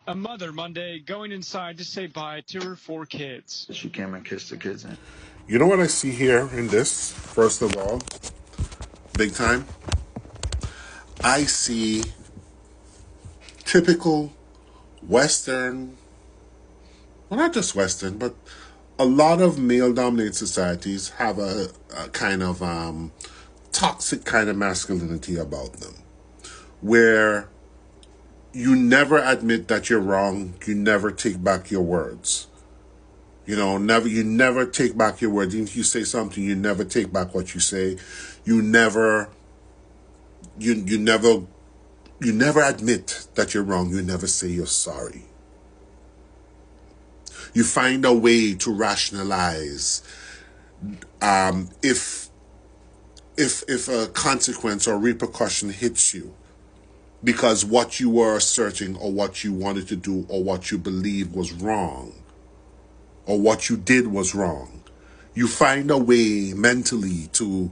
A mother Monday going inside to say bye to her 4 kids. She came and kissed the kids. You know what I see here in this, first of all, big time? I see typical Western, well, not just Western, but a lot of male-dominated societies have a kind of toxic kind of masculinity about them, where you never admit that you're wrong, you never take back your words. You never take back your words. Even if you say something, you never take back what you say. You never admit that you're wrong. You never say you're sorry. You find a way to rationalize if a consequence or repercussion hits you because what you were asserting or what you wanted to do or what you believe was wrong or what you did was wrong. You find a way mentally you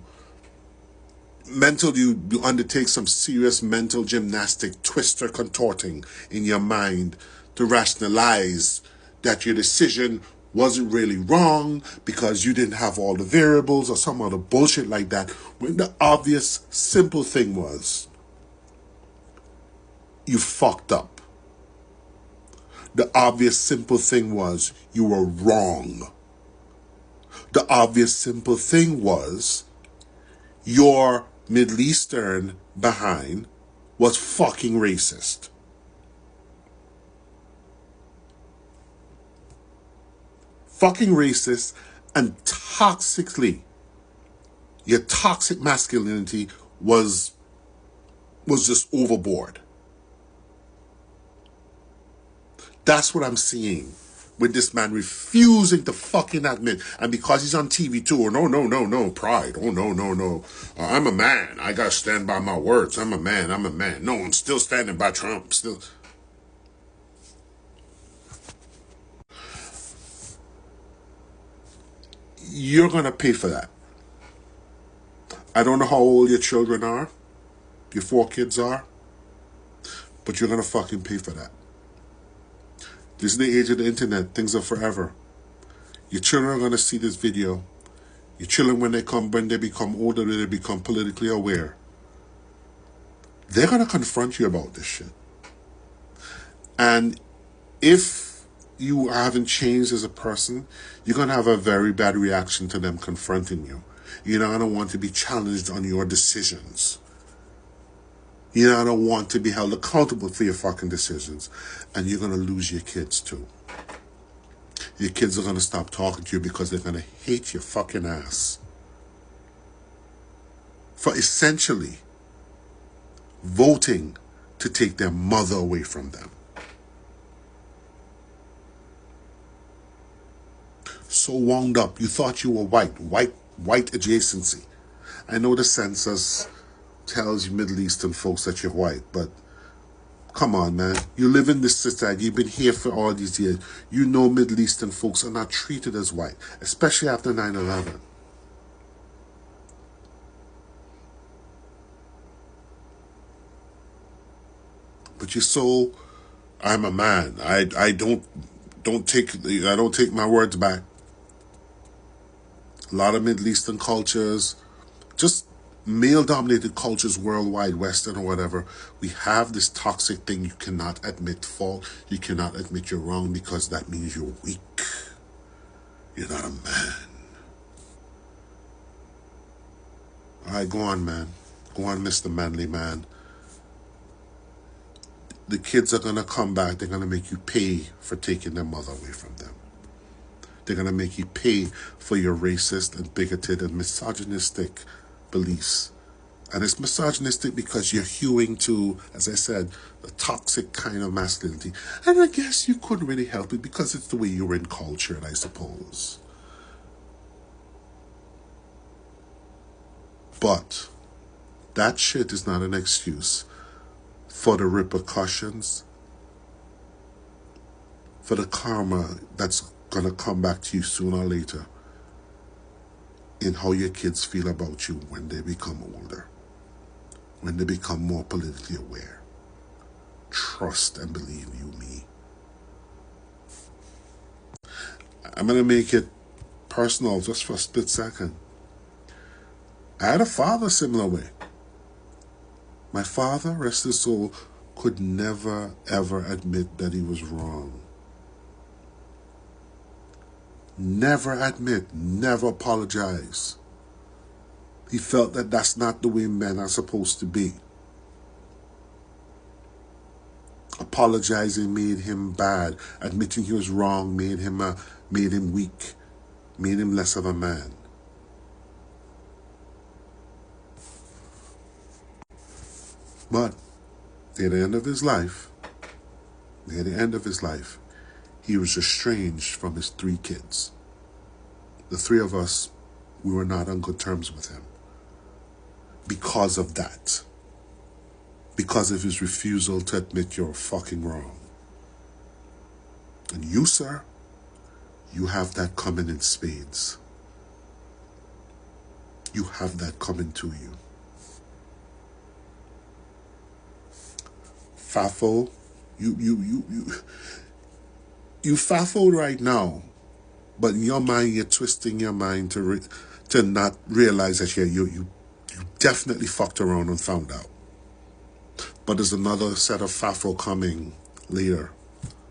undertake some serious mental gymnastic, twister contorting in your mind to rationalize that your decision wasn't really wrong because you didn't have all the variables or some other bullshit like that, when the obvious, simple thing was, you fucked up. The obvious, simple thing was, you were wrong. The obvious, simple thing was, your Middle Eastern behind was fucking racist. Fucking racist and your toxic masculinity was just overboard. That's what I'm seeing with this man refusing to fucking admit. And because he's on TV too, or no, pride. Oh, no. I'm a man. I gotta stand by my words. I'm a man. No, I'm still standing by Trump. Still. You're gonna pay for that. I don't know how old your children are, your 4 kids are, but you're gonna fucking pay for that. This is the age of the internet. Things are forever. Your children are going to see this video. Your children, when they become older, they become politically aware. They're going to confront you about this shit. And if you haven't changed as a person, you're going to have a very bad reaction to them confronting you. You're not going to want to be challenged on your decisions. You're not going to want to be held accountable for your fucking decisions. And you're going to lose your kids too. Your kids are going to stop talking to you because they're going to hate your fucking ass for essentially voting to take their mother away from them. So wound up. You thought you were white adjacency. I know the census tells you Middle Eastern folks that you're white, but come on, man. You live in this society. You've been here for all these years. You know Middle Eastern folks are not treated as white, especially after 9/11. But you're so, I'm a man. I don't take my words back. A lot of Middle Eastern cultures, just male-dominated cultures worldwide, Western or whatever, we have this toxic thing. You cannot admit fault. You cannot admit you're wrong because that means you're weak. You're not a man. All right, go on, man. Go on, Mr. Manly Man. The kids are going to come back. They're going to make you pay for taking their mother away from them. They're going to make you pay for your racist and bigoted and misogynistic beliefs. And it's misogynistic because you're hewing to, as I said, the toxic kind of masculinity. And I guess you couldn't really help it because it's the way you were in culture, I suppose. But that shit is not an excuse for the repercussions, for the karma that's going to come back to you sooner or later in how your kids feel about you when they become older, when they become more politically aware. Trust and believe you me. I'm going to make it personal just for a split second. I had a father similar way. My father, rest his soul, could never, ever admit that he was wrong. Never admit, never apologize. He felt that that's not the way men are supposed to be. Apologizing made him bad. Admitting he was wrong made him weak, made him less of a man. But near the end of his life, he was estranged from his 3 kids. The 3 of us, we were not on good terms with him. Because of that. Because of his refusal to admit you're fucking wrong. And you, sir, you have that coming in spades. You have that coming to you. FAFO, you FAFO right now, but in your mind, you're twisting your mind to not realize that you definitely fucked around and found out. But there's another set of FAFO coming later.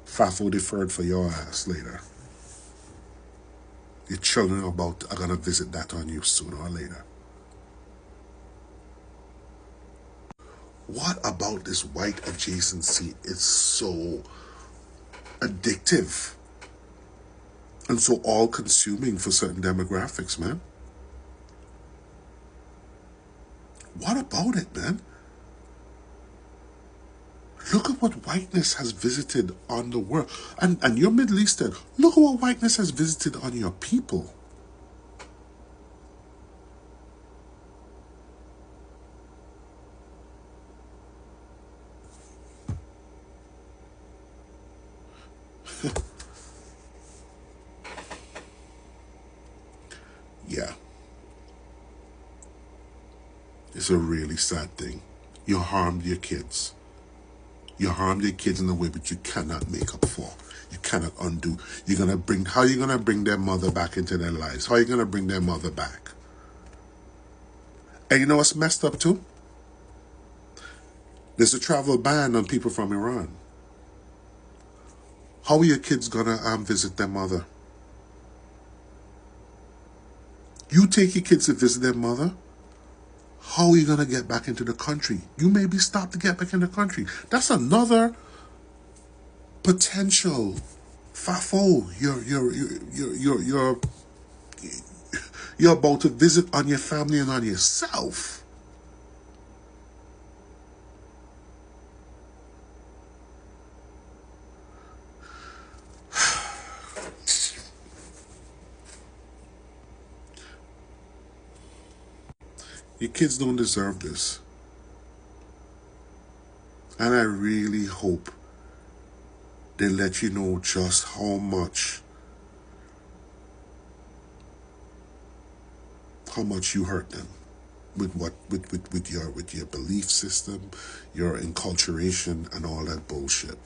FAFO deferred for your ass later. Your children are gonna visit that on you sooner or later. What about this white adjacency is so addictive and so all-consuming for certain demographics, man? What about it, man? Look at what whiteness has visited on the world. And you're Middle Eastern. Look at what whiteness has visited on your people. Yeah. It's a really sad thing. You harmed your kids. You harmed your kids in a way that you cannot make up for. You cannot undo. How are you gonna bring their mother back into their lives? How are you gonna bring their mother back? And you know what's messed up too? There's a travel ban on people from Iran. How are your kids gonna visit their mother? You take your kids to visit their mother, how are you going to get back into the country? You may be stopped to get back in the country. That's another potential FAFO you're about to visit on your family and on yourself. Your kids don't deserve this. And I really hope they let you know just how much you hurt them with your belief system, your enculturation, and all that bullshit.